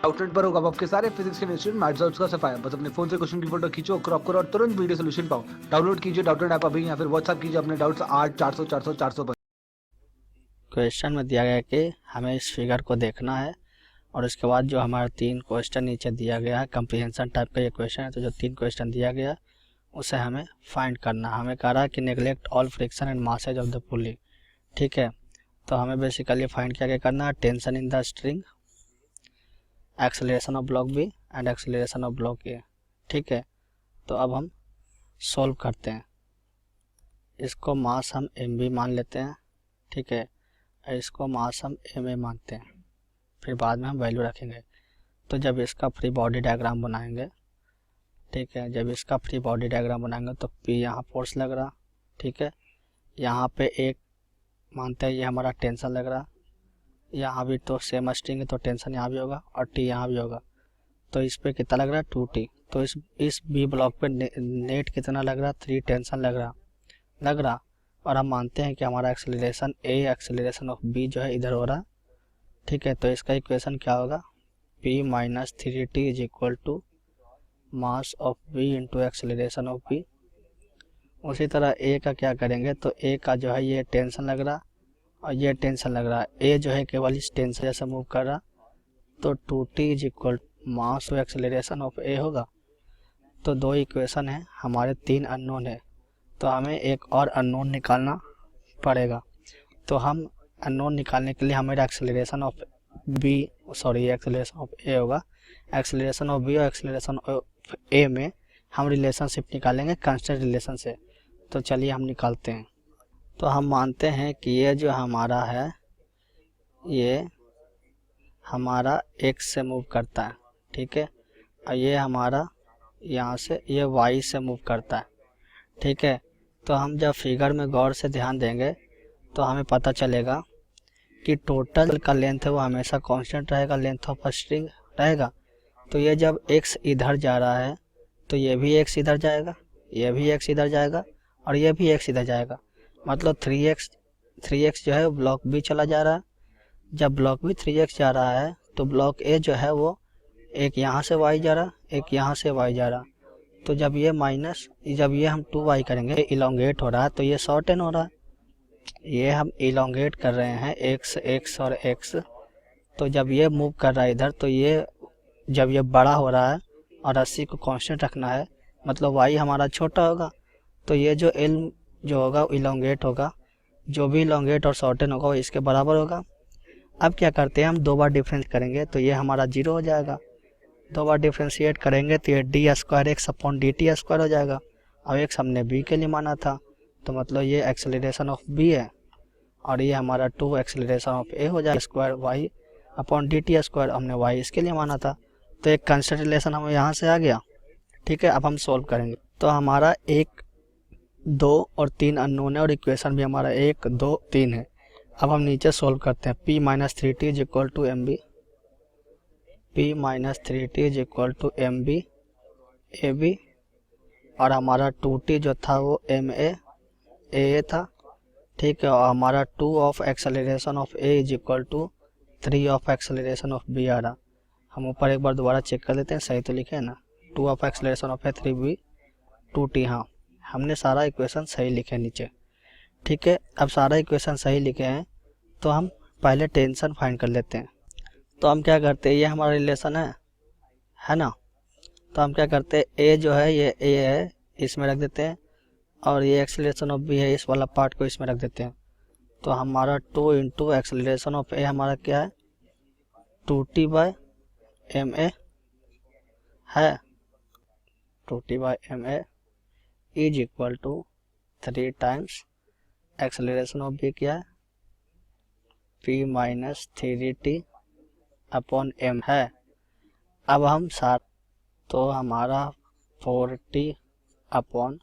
Outlet पर होगा आपके सारे फिजिक्स के इंस्टीट्यूट मैथ्स और उसका सफाया। बस अपने फोन से क्वेश्चन की फोटो खींचो, क्रॉप करो और तुरंत वीडियो सोल्यूशन पाओ। डाउनलोड कीजिए डाउटनेट ऐप अभी या फिर व्हाट्सएप कीजिए अपने डाउट्स 8 400 400 400 पर। क्वेश्चन में दिया गया है कि हमें इस फिगर को देखना है और उसके बाद जो हमारा 3 क्वेश्चन नीचे दिया गया है, कंप्रीहेंशन टाइप का ये क्वेश्चन है। तो जो 3 क्वेश्चन दिया गया उसे हमें फाइंड करना है। हमें कह रहा है कि neglect all friction and masses of the pulley. ठीक है, तो हमें बेसिकली फाइंड क्या करना है, tension in the string, acceleration of block B and acceleration of block A. ठीक है, तो अब हम सोल्व करते हैं। इसको मास हम एम बी मान लेते हैं। ठीक है, इसको मास हम एम ए मानते हैं, फिर बाद में हम वैल्यू रखेंगे। तो जब इसका फ्री बॉडी डायग्राम बनाएंगे, ठीक है, जब इसका फ्री बॉडी डायग्राम बनाएंगे तो पी यहाँ फोर्स लग रहा, ठीक है, यहाँ पे एक मानते हैं ये हमारा टेंशन लग रहा, यहाँ भी तो सेम स्ट्रिंग है तो टेंशन यहाँ भी होगा और टी यहाँ भी होगा। तो इस पे कितना लग रहा है, 2T। तो इस बी ब्लॉक पे नेट कितना लग रहा, 3 टेंशन लग रहा। और हम मानते हैं कि हमारा acceleration A acceleration of B जो है इधर हो रहा। ठीक है, तो इसका इक्वेशन क्या होगा, P minus 3T is equal to mass of B into acceleration of B. उसी तरह ए का क्या करेंगे, तो ए का जो है ये टेंशन लग रहा और ये टेंशन लग रहा। ए जो है केवल इस टेंशन जैसे मूव कर रहा, तो 2T is equal mass of acceleration of A होगा। तो 2 इक्वेशन है, हमारे 3 अननोन है, तो हमें एक और अननोन निकालना पड़ेगा। तो हम अननोन निकालने के लिए हमारा acceleration of B acceleration of A होगा। एक्सेलरेशन ऑफ बी और एक्सेलरेशन ऑफ ए में हम रिलेशनशिप निकालेंगे कांस्टेंट रिलेशन से। तो चलिए हम निकालते हैं। तो हम मानते हैं कि ये जो हमारा है ये हमारा x से मूव करता है, ठीक है, और ये हमारा यहाँ से ये y से मूव करता है। ठीक है, तो हम जब फिगर में गौर से ध्यान देंगे तो हमें पता चलेगा कि टोटल का लेंथ है वो हमेशा कांस्टेंट रहेगा, लेंथ ऑफ स्ट्रिंग रहेगा। तो ये जब x इधर जा रहा है तो ये भी x इधर जाएगा, ये भी x इधर जाएगा और ये भी x इधर जाएगा। मतलब 3x जो है ब्लॉक बी चला जा रहा है। जब ब्लॉक बी 3x जा रहा है तो ब्लॉक ए जो है वो एक यहाँ से y जा रहा, एक यहाँ से y जा रहा। तो जब ये हम 2y करेंगे, इलोंगेट हो रहा है तो ये शॉर्टन हो रहा है। ये हम इलोंगेट कर रहे हैं x और x। तो जब ये मूव कर रहा है इधर, तो ये जब ये बड़ा हो रहा है और 80 को कांस्टेंट रखना है, मतलब y हमारा छोटा होगा, तो ये जो l जो होगा इलोंगेट होगा, जो भी इलोंगेट और शॉर्टन होगा वो इसके बराबर होगा। अब क्या करते हैं, हम 2 बार डिफरेंस करेंगे तो ये हमारा 0 हो जाएगा। 2 बार डिफ्रेंशिएट करेंगे तो ये D square x upon D T square हो जाएगा। अब एक्स हमने बी के लिए माना था, तो मतलब ये एक्सेलरेशन ऑफ बी है और ये हमारा 2 एक्सेलरेशन ऑफ ए हो जाएगा, square Y upon D T square हमने वाई इसके लिए माना था। तो एक कांस्टेंट रिलेशन हमें यहाँ से आ गया। ठीक है, अब हम सोल्व करेंगे। तो हमारा 1 2 और 3 अननोन है और इक्वेशन भी हमारा 1 2 3 है। अब हम नीचे सोल्व करते हैं। P minus 3T is equal to M B, P minus 3T is equal to M B A B, और हमारा 2T जो था वो एम ए था। ठीक है, और हमारा 2 of acceleration of A is equal to 3 of acceleration of B आ रहा। हम ऊपर एक बार दोबारा चेक कर लेते हैं, सही तो लिखे है ना, 2 of acceleration of A 3b 2T। हाँ, हमने सारा इक्वेशन सही लिखे नीचे। ठीक है, अब सारा इक्वेशन सही लिखे हैं तो हम पहले टेंशन फाइंड कर लेते हैं। तो हम क्या करते हैं, ये हमारा रिलेशन है ना, तो हम क्या करते हैं, ए जो है ये ए है, इसमें रख देते हैं, और ये एक्सेलरेशन ऑफ बी है, इस वाला पार्ट को इसमें रख देते हैं। तो हमारा 2 इंटू एक्सेलरेशन ऑफ ए हमारा क्या है, 2T बाय एम ए है, 2T by M A is equal to 3 times acceleration of B क्या है, P minus 3T upon M है। अब हम साथ, तो हमारा 4T अपॉन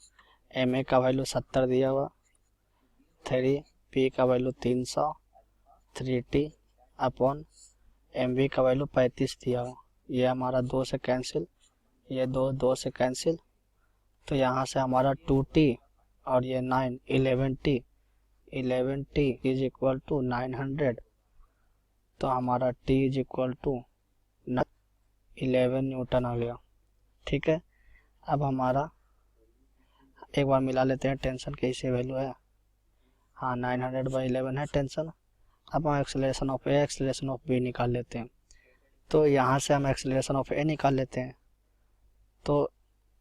एम ए का वैल्यू 70 दिया हुआ, 3P का value 300, 3T upon M B का वैल्यू 35 दिया हुआ। ये हमारा 2 से कैंसिल, ये 2 से कैंसिल, तो यहाँ से हमारा 2T और ये 9 11T इज इक्वल टू 900। तो हमारा T is equal to 11 newton आ गया। ठीक है, अब हमारा एक बार मिला लेते हैं टेंशन कैसे वैल्यू है। हाँ 900/11 है टेंशन। अब हम acceleration of A acceleration of B निकाल लेते हैं। तो यहाँ से हम एक्सेलरेशन ऑफ ए निकाल लेते हैं। तो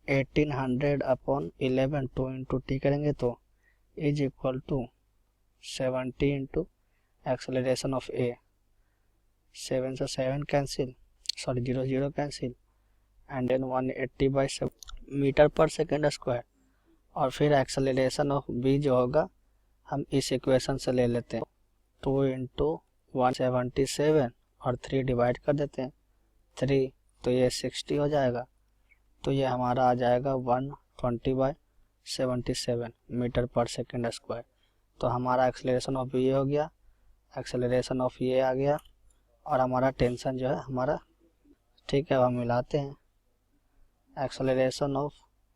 1800/11 2 इंटू टी करेंगे तो is equal to 70 into acceleration of A. 7 से 7 cancel, sorry 0 0 cancel, and then 180/7 metre पर सेकेंड स्क्वायर। और फिर एक्सेलरेशन ऑफ बी जो होगा हम इस इक्वेशन से ले लेते हैं। 2 इंटू 177 और 3 डिवाइड कर देते हैं 3, तो ये 60 हो जाएगा। तो ये हमारा आ जाएगा 120/77 मीटर पर सेकेंड स्क्वायर। तो हमारा एक्सेलरेशन ऑफ ये हो गया, एक्सेलरेशन ऑफ ये आ गया, और हमारा टेंशन जो है हमारा, ठीक है, अब हम मिलाते हैं। एक्सेलरेशन ऑफ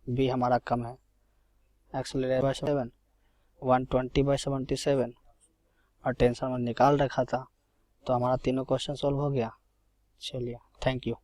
बी हमारा कम है, एक्सेलरेशन 120/77 और टेंशन में निकाल रखा था। तो हमारा तीनों क्वेश्चन सॉल्व हो गया। चलिए, थैंक यू।